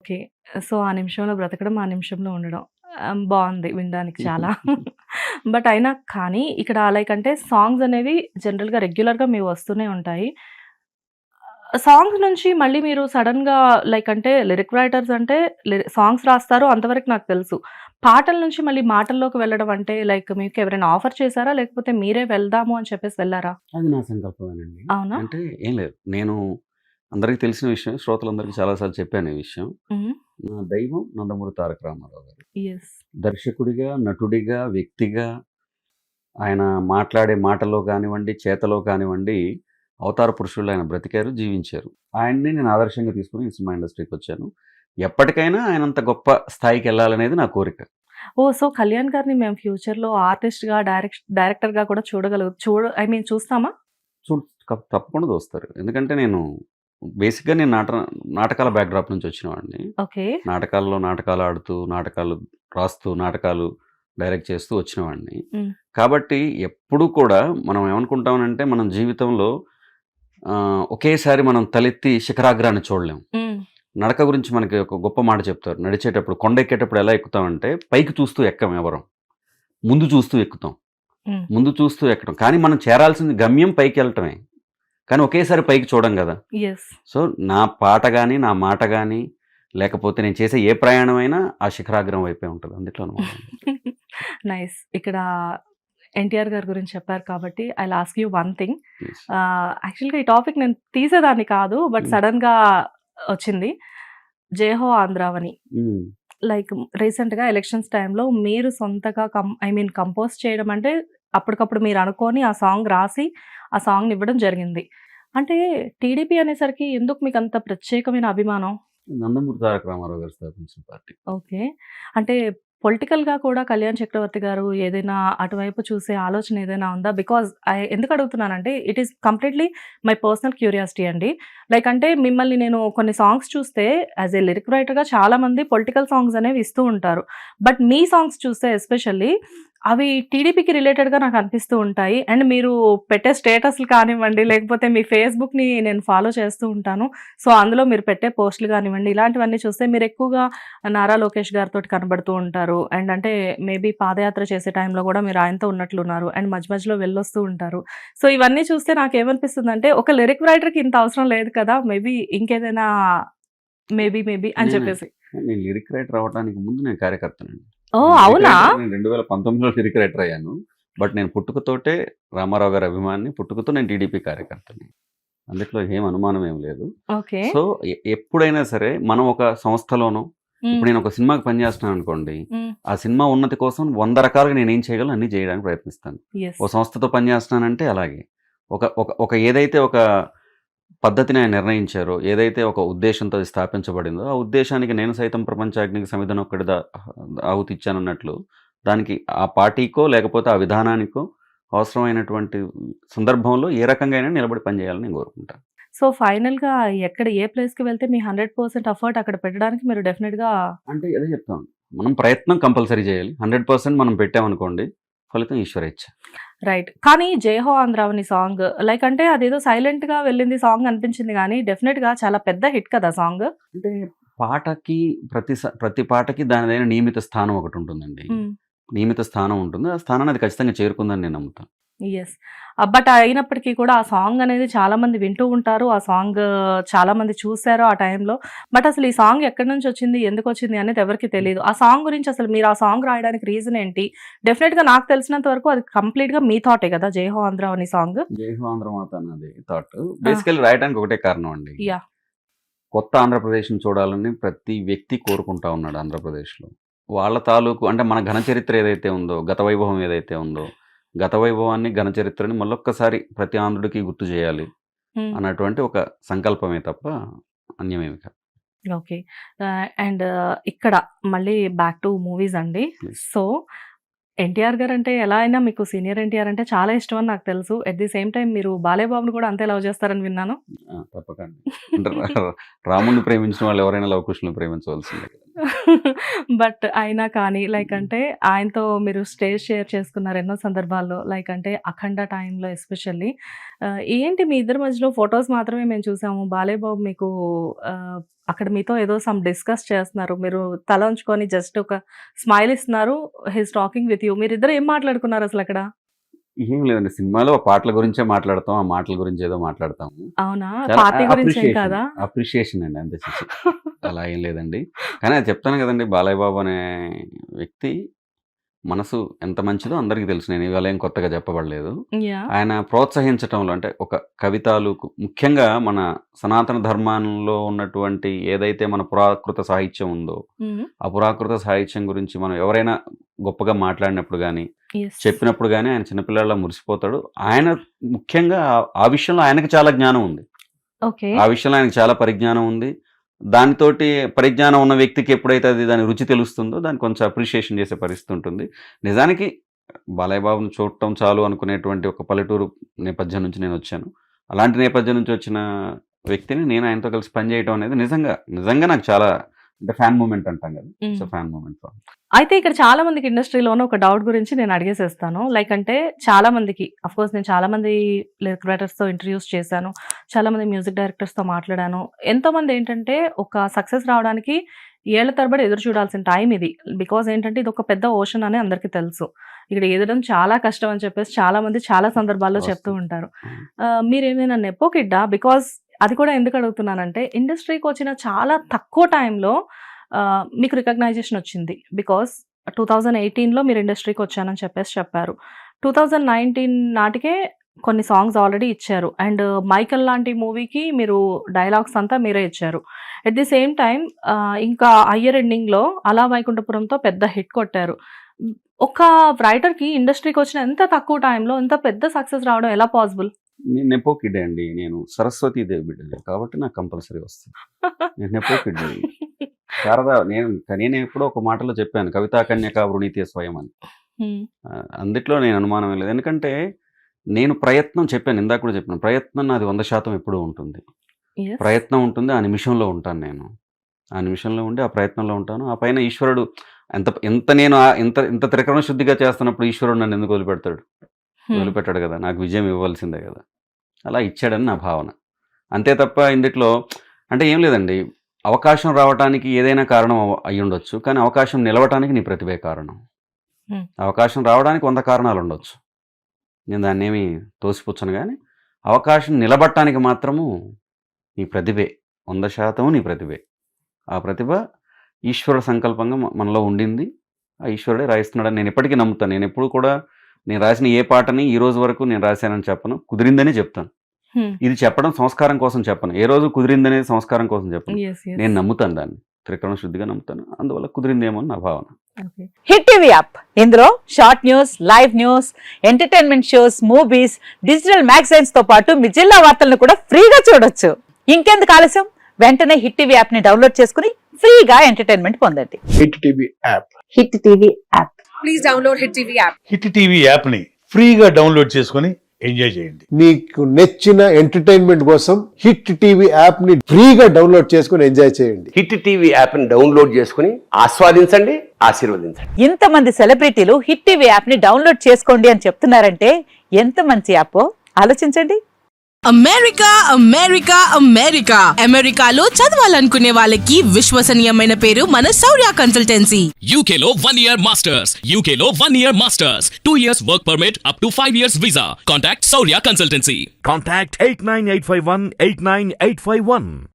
Okay. So, ఆ నిమిషంలో బ్రతకడం, ఆ నిమిషంలో ఉండడం. బావుంది వినడానికి చాలా. బట్ అయినా కానీ ఇక్కడ లైక్ అంటే సాంగ్స్ అనేవి జనరల్‌గా రెగ్యులర్‌గా మీవి వస్తూనే ఉంటాయి. సాంగ్స్ నుంచి మళ్ళీ మీరు సడెన్‌గా లైక్ అంటే లిరిక్ రైటర్స్ అంటే సాంగ్స్ రాస్తారు అంతవరకు నాకు తెలుసు. పాటల నుంచి మళ్ళీ మాటల్లోకి వెళ్ళడం అంటే లైక్ మీకు ఎవరైనా ఆఫర్ చేసారా? లేకపోతే మీరే వెళ్దాము అని చెప్పేసి వెళ్లారా? అది నా సంకల్పమేనండి. అవునా? అంటే ఏం లేదు. నేను అందరికి తెలిసిన విషయం, శ్రోతలందరికీ చాలా సార్లు చెప్పాను ఈ విషయం. హ్మ్. నా దైవం నందమూరి తారక రామారావు గారు. యెస్. దర్శకుడిగా, నటుడిగా, వ్యక్తిగా ఆయన మాట్లాడే మాటలో కానివ్వండి, చేతలో కానివ్వండి, అవతార పురుషుల్లో ఆయన బ్రతికారు, జీవించారు. ఆయన్ని నేను ఆదర్శంగా తీసుకొని ఈ సినిమా ఇండస్ట్రీకొచ్చాను. ఎప్పటికైనా ఆయనంత గొప్ప స్థాయికెళ్ళాలనేది నా కోరిక. ఓహ్! సో, కళ్యాణ్ గారిని మేము ఫ్యూచర్‌లో ఆర్టిస్ట్‌గా, డైరెక్టర్‌గా కూడా ఐ మీన్ చూస్తామా? చూడ్ తప్పకుండా చూస్తారు. ఎందుకంటే నేను బేసిక్‌గా నేను నాటకాల బ్యాక్‌డ్రాప్ నుంచి వచ్చినవాడిని. ఓకే. నాటకాలు ఆడుతూ, నాటకాలు రాస్తూ, నాటకాలు డైరెక్ట్ చేస్తూ వచ్చినవాడిని. హ్మ్. కాబట్టి ఎప్పుడూ కూడా మనం ఏమనుకుంటామనంటే మనం జీవితంలో ఒకేసారి మనం తలెత్తి శిఖరాగ్రాన్ని చూడలేం. హ్మ్. నడక గురించి మనకి ఒక గొప్ప మాట చెప్తారు. నడిచేటప్పుడు కొండెక్కేటప్పుడు ఎలా ఎక్కుతామంటే పైకి చూస్తూ ఎక్కం ఎవరం. ముందు చూస్తూ ఎక్కుతాం. హ్మ్. ముందు చూస్తూ ఎక్కడం. కానీ మనం చేరాల్సింది గమ్యం పైకెళ్ళటమే. కానీ ఒకేసారి పైకి చూడం గదా! యెస్. సో, నా పాట గాని, నా మాట గాని, లేకపోతే నేను చేసే ఏ ప్రయాణమైనా ఆ శిఖరాగ్రం వైపే ఉంటది. అందుట్లో అనమాట. నైస్. ఇక్కడ ఎన్టీఆర్ గారి గురించి చెప్పారు కాబట్టి I will ask you one thing. Please. యాక్చువల్‌గా ఈ టాపిక్ నేను తీసేదాన్ని కాదు. బట్ హ్మ్. సడెన్‌గా వచ్చింది. 'జయహో ఆంధ్రావని' హ్మ్. లైక్ రీసెంట్‌గా ఎలక్షన్స్ టైమ్‌లో మీరు సొంతగా ఐ మీన్ కంపోజ్ చేయడం అంటే అప్పటికప్పుడు మీరు అనుకోని ఆ సాంగ్ రాసి, ఆ సాంగ్‌ని ఇవ్వడం జరిగింది. అంటే టీడీపీ అనేసరికి ఎందుకు మీకంత ప్రత్యేకమైన అభిమానం? నందమూరి తారక రామారావు గారు స్థాపించిన పార్టీ. ఓకే. అంటే పొలిటికల్‌గా కూడా కళ్యాణ్ చక్రవర్తి గారు ఏదైనా అటువైపు చూసే ఆలోచన ఏదైనా ఉందా? బికాజ్ ఎందుకు అడుగుతున్నానంటే it is completely my personal curiosity అండి. లైక్ అంటే మిమ్మల్ని నేను కొన్ని సాంగ్స్ చూస్తే యాస్ ఎ లిరిక్ రైటర్‌గా చాలామంది పొలిటికల్ సాంగ్స్ అనేవి ఇస్తూ ఉంటారు. బట్ మీ సాంగ్స్ చూస్తే ఎస్పెషల్లీ అవి టీడీపీకి రిలేటెడ్‌గా నాకు అనిపిస్తూ ఉంటాయి. అండ్ మీరు పెట్టే స్టేటస్‌లు కానివ్వండి, లేకపోతే మీ ఫేస్‌బుక్‌ని నేను ఫాలో చేస్తూ ఉంటాను. సో, అందులో మీరు పెట్టే పోస్ట్‌లు గానివ్వండి, ఇలాంటివన్నీ చూస్తే మీరెక్కువగా నారా లోకేష్ గారితోటి కనబడుతూ ఉంటారు. అండ్ అంటే మేబీ పాదయాత్ర చేసే టైంలో గూడా మీరు ఆయనతో ఉన్నట్లున్నారు. అండ్ మధ్య మధ్యలో వెళ్ళొస్తూ ఉంటారు. సో, ఇవన్నీ చూస్తే నాకేమనిపిస్తుందంటే ఒక లిరిక్ రైటర్‌కి ఇంత అవసరం లేదు కదా! మేబీ ఇంకేదైనా మేబీ అని నేను చెప్పేసి. నేను లిరిక్ రైటర్ అవ్వడానికి ముందు నేను కార్యకర్తనండి. ఓహ్! నేను లిరిక్ అవునా? రైటర్ నేను 2019లో లిరిక్ రైటర్ అయ్యాను. బట్ నేను పుట్టుకతోటే రామారావు గారి అభిమానిని. పుట్టుకతో నేను టీడీపీ కార్యకర్తని. అందుట్లో ఏం అనుమానం ఏం లేదు. ఓకే. సో, ఎప్పుడైనా సరే మనం ఒక సంస్థలోనో హ్మ్. ఇప్పుడు నేను ఒక సినిమాకి పనిచేస్తున్నాననుకోండి, హ్మ్. ఆ సినిమా ఉన్నతి కోసం 100 రకాలుగా నేనేం చేయగలను అన్నీ చేయడానికి ప్రయత్నిస్తాను. యెస్. ఓ సంస్థతో పనిచేస్తున్నానంటే అలాగే. ఒక ఒక ఒక ఏదైతే ఒక పద్ధతిని ఆయన నిర్ణయించారో, ఏదైతే ఒక ఉద్దేశ్యంతో అది స్థాపించబడిందో, ఆ ఉద్దేశానికి నేను సైతం ప్రపంచాగ్నికి సమిధనొక్కడి ఆహుతిచ్చానన్నట్లు, దానికి ఆ పార్టీకో, లేకపోతే ఆ విధానానికో అవసరమైనటువంటి సందర్భంలో ఏ రకంగా అయినా నిలబడి పనిచేయాలని నేను కోరుకుంటాను. సో, ఫైనల్‌గా ఏ ప్లేస్‌కి వెళ్తే మీ 100% ఎఫర్ట్ అక్కడ పెట్టడానికి మీరు డెఫినిట్‌గా అంటే అదే చెప్తాను. మనం ప్రయత్నం కంపల్సరీ చేయాలి. 100% మనం పెట్టామనుకోండి, ఫలితం ఈశ్వరేచ్ఛ. రైట్. కానీ 'జయహో ఆంధ్రావని' సాంగ్ లైక్ అంటే అదేదో సైలెంట్‌గా వెళ్ళింది సాంగ్ అనిపించింది గానీ, డెఫినిట్‌గా చాలా పెద్ద హిట్ కదా సాంగ్. అంటే పాటకి ప్రతి పాటకి దానిదైన నియమిత స్థానం ఒకటుంటుందండి. హ్మ్. నియమిత స్థానం ఉంటుంది. ఆ స్థానాన్ని అది ఖచ్చితంగా చేరుకుందని నేను నమ్ముతాను. యెస్. బట్ అయినప్పటికీ కూడా ఆ సాంగ్ అనేది చాలా మంది వింటూ ఉంటారు. ఆ సాంగ్ చాలా మంది చూసారు ఆ టైంలో. బట్ అసలు ఈ సాంగ్ ఎక్కడి నుంచొచ్చింది? ఎందుకొచ్చింది? అనేది ఎవరికీ తెలీదు. ఆ సాంగ్ గురించి అసలు మీరు ఆ సాంగ్ రాయడానికి రీజన్ ఏంటి? డెఫినిట్‌గా నాకు తెలిసినంత వరకు అది కంప్లీట్‌గా మీ థాటే కదా! 'జయహో ఆంధ్రావని' సాంగ్. 'జై హో ఆంధ్రమాత' అన్నది థాట్. ఆ! బేసికల్లీ రాయడానికి ఒకటే కారణం అండి. యాహ్! కొత్త ఆంధ్రప్రదేశ్‌ని చూడాలని ప్రతి వ్యక్తి కోరుకుంటా ఉన్నాడు ఆంధ్రప్రదేశ్‌లో. వాళ్ళ తాలూకు అంటే మన ఘన చరిత్ర ఏదైతే ఉందో, గత వైభవం ఏదైతే ఉందో, గత వైభవాన్ని, ఘన చరిత్రని మళ్ళొక్కసారి ప్రతి ఆంధ్రుడికి గుర్తు చేయాలి హ్మ్. అన్నటువంటి ఒక సంకల్పమే తప్ప అన్యమేమి కాదు. ఓకే. అండ్ ఇక్కడ మళ్ళీ బ్యాక్ టు మూవీస్ అండి. ప్లీజ్. సో, ఎన్టీఆర్ గారంటే ఎలా అయినా మీకు సీనియర్ ఎన్టీఆర్ అంటే చాలా ఇష్టమని నాకు తెలుసు. ఎట్ ది సేమ్ టైమ్ మీరు బాలయ్య బాబుని కూడా అంతే లవ్ చేస్తారని విన్నాను. తప్పకండి. అంటే రాముడిని ప్రేమించిన వాళ్ళు ఎవరైనా లవకుశులను ప్రేమించవలసిందే కదా! బట్ అయినా కానీ లైక్ అంటే ఆయనతో మీరు స్టేజ్ షేర్ చేసుకున్నారు ఎన్నో సందర్భాల్లో. లైక్ అంటే 'అఖండ' టైంలో ఎస్పెషల్లీ. ఏంటి మీ ఇద్దరి మధ్యలో ఫోటోస్ మాత్రమే మేము చూసాము. బాలయ్య బాబు మీకు అక్కడ మీతో ఏదో సమ్ డిస్కస్ చేస్తున్నారు. మీరు తల ఉంచుకొని జస్ట్ ఒక స్మైల్ ఇస్తున్నారు. He is talking with you. మీరిద్దరు ఏం మాట్లాడుకున్నారు అసలక్కడ? ఏం లేదండి. సినిమాలో పాటల గురించే మాట్లాడతాం. ఆ మాటల గురించి ఏదో మాట్లాడతాము. అవునా? చాలా పార్టీ గురించి ఏం కాదా? అప్రిషియేషన్ అండి అంతే చిచి. అలా ఏం లేదండి. కానీ అది చెప్తాను కదండీ! బాలయ్య బాబు అనే వ్యక్తి మనసు ఎంత మంచిదో అందరికీ తెలుసు. నేను ఇవాళ ఏం కొత్తగా చెప్పబడలేదు. యాహ్! ఆయన ప్రోత్సహించటంలో అంటే ఒక కవితాలుకు ముఖ్యంగా మన సనాతన ధర్మంలో ఉన్నటువంటి ఏదైతే మన పురాకృత సాహిత్యం ఉందో, హ్మ్. ఆ పురాకృత సాహిత్యం గురించి మనం ఎవరైనా గొప్పగా మాట్లాడినప్పుడు గానీ, యెస్. చెప్పినప్పుడు గానీ ఆయన చిన్నపిల్లాడిలా మురిసిపోతాడు. ఆయన ముఖ్యంగా ఆ విషయంలో ఆయనకి చాలా జ్ఞానం ఉంది. ఓకే. ఆ విషయంలో ఆయనకి చాలా పరిజ్ఞానం ఉంది. దానితోటి పరిజ్ఞానం ఉన్న వ్యక్తికి ఎప్పుడైతే అది దాని రుచి తెలుస్తుందో దాన్ని కొంచెం అప్రిషియేషన్ చేసే పరిస్థితి ఉంటుంది. నిజానికి బాలయ్య బాబుని చూడటం చాలు అనుకునేటువంటి ఒక పల్లెటూరు నేపథ్యం నుంచి నేనొచ్చాను. అలాంటి నేపథ్యం నుంచి వచ్చిన వ్యక్తిని నేను ఆయనతో కలిసి పనిచేయటం అనేది నిజంగా నాకు చాలా అంటే ఫ్యాన్ మూమెంట్ అంటాం కదా! Hmm. So, fan moment for me. అయితే ఇక్కడ చాలా మందికి ఇండస్ట్రీలోనే ఒక డౌట్ గురించి నేను అడిగేసేస్తాను. లైక్ అంటే చాలా మందికి అఫ్‌కోర్స్ నేను చాలా మంది లిరిక్ రైటర్స్‌తో ఇంటర్వ్యూస్ చేశాను. చాలా మంది మ్యూజిక్ డైరెక్టర్స్‌తో మాట్లాడాను. ఎంతోమంది ఏంటంటే ఒక సక్సెస్ రావడానికి ఏళ్ల తరబడి ఎదురు చూడాల్సిన టైం ఇది. బికాజ్ ఏంటంటే ఇదొక పెద్ద ఓషన్ అని అందరికీ తెలుసు. ఇక్కడ ఈదడం చాలా కష్టం అని చెప్పేసి చాలా మంది చాలా సందర్భాల్లో చెప్తూ వాస్తవం. ఉంటారు. హ్మ్. మీరేమైనా నెపో కిడ్డా? బికాజ్ అది కూడా ఎందుకు అడుగుతున్నానంటే ఇండస్ట్రీకి వచ్చిన చాలా తక్కువ టైంలో మీకు రికగ్నైజేషన్ వచ్చింది. బికాజ్ 2018లో మీరు ఇండస్ట్రీకి వచ్చానని చెప్పారు. 2019 నాటికే కొన్ని సాంగ్స్ ఆల్రెడీ ఇచ్చారు. అండ్ 'మైకల్' లాంటి మూవీకి మీరు డైలాగ్స్ అంతా మీరే ఇచ్చారు. ఎట్ ది సేమ్ టైమ్ ఇంకా 'అయ్యర్' ఎండింగ్‌లో 'అలా వైకుంఠపురంతో' పెద్ద హిట్ కొట్టారు. ఒక రైటర్‌కి ఇండస్ట్రీకి వచ్చిన ఎంత తక్కువ టైంలో ఇంత పెద్ద సక్సెస్ రావడం ఎలా పాసిబుల్? నేను నెపో కిడ్డే అండి. నేను సరస్వతీదేవి బిడ్డని కాబట్టి నాకు కంపల్సరీ వస్తుంది. నేను నెపో కిడ్ని. శారద నేను ఎప్పుడో ఒక మాటలో చెప్పాను. 'కవితా కన్యకా వృణీతే స్వయం' అని. హ్మ్. అందుట్లో నేను అనుమానమే లేదు. ఎందుకంటే నేను ప్రయత్నం చెప్పాను. ఇందాక కూడా చెప్పాను. ప్రయత్నం నాది 100% ఎప్పుడూ ఉంటుంది. యెస్. ప్రయత్నం ఉంటుంది. ఆ నిమిషంలో ఉంటాను నేను. ఆ నిమిషంలో ఉండి ఆ ప్రయత్నంలో ఉంటాను. ఆ పైన ఈశ్వరుడు ఎంత నేను ఇంత త్రికరణ శుద్ధిగా చేస్తున్నప్పుడు ఈశ్వరుడు నన్ను ఎందుకు వదిలిపెడతాడు? హ్మ్. వదిలిపెట్టాడు కదా! నాకు విజయం ఇవ్వాల్సిందే కదా! అలా ఇచ్చాడని నా భావన. అంతే తప్ప ఇందుట్లో అంటే ఏం లేదండి. అవకాశం రావటానికి ఏదైనా కారణం అయ్యుండొచ్చు. కానీ అవకాశం నిలవటానికి నీ ప్రతిభే కారణం. హ్మ్. అవకాశం రావడానికి 100 కారణాలు ఉండొచ్చు. నేను దాన్నేమి తోసిపుచ్చను గానీ, అవకాశం నిలబడటానికి మాత్రము నీ ప్రతిభే. 100% నీ ప్రతిభే. ఆ ప్రతిభ ఈశ్వరుడు సంకల్పంగా మనలో ఉండింది. ఆ ఈశ్వరుడే రాయిస్తున్నాడని నేను ఎప్పటికీ నమ్ముతాను. నేనెప్పుడు కూడా నేను రాసిన ఏ పాటని ఈ రోజు వరకు నేను రాశానని చెప్పను. కుదిరిందనే చెప్తాను. హ్మ్. ఇది చెప్పడం సంస్కారం కోసం చెప్పను. ఏ రోజు కుదిరిందనేది సంస్కారం కోసం చెప్పను. యెస్. యెస్. నేను నమ్ముతాను దాన్ని. త్రికరణ శుద్ధిగా నమ్ముతాను. అందువల్ల కుదిరిందేమో అని నా భావన. ఓకే. హిట్ టీవీ యాప్ ఇందులో short news, live news, entertainment shows, movies, digital magazines తో పాటు మీ జిల్లా వార్తలను కూడా ఫ్రీగా చూడొచ్చు. ఇంకెందుకు ఆలస్యం? వెంటనే హిట్ టీవీ యాప్ ని డౌన్లోడ్ చేసుకుని ఫ్రీగా ఎంటర్టైన్మెంట్ పొందండి. Hit TV app. Hit TV app. Please download Hit TV app. Hit TV యాప్ని ఫ్రీగా డౌన్లోడ్ చేసుకొని ఎంజాయ్ చేయండి. మీకు నచ్చిన ఎంటర్టైన్మెంట్ కోసం హిట్ టీవీ యాప్ ని ఫ్రీగా డౌన్లోడ్ చేసుకుని ఎంజాయ్ చేయండి. హిట్ టీవీ యాప్ని డౌన్లోడ్ చేసుకుని ఆస్వాదించండి, ఆశీర్వదించండి. ఇంతమంది సెలబ్రిటీలు హిట్ టీవీ యాప్ ని డౌన్లోడ్ చేసుకోండి అని చెప్తున్నారంటే ఎంత మంచి యాప్ ఆలోచించండి. అమెరికా అమెరికాలో చదవాలనుకునే వాళ్ళకి విశ్వసనీయమైన పేరు మన శౌర్య consultancy. UK Law 1 Year Masters. UK Law 1 Year Masters. 2 years work permit up to 5 years visa. Contact Saurya Consultancy. Contact 89851 89851.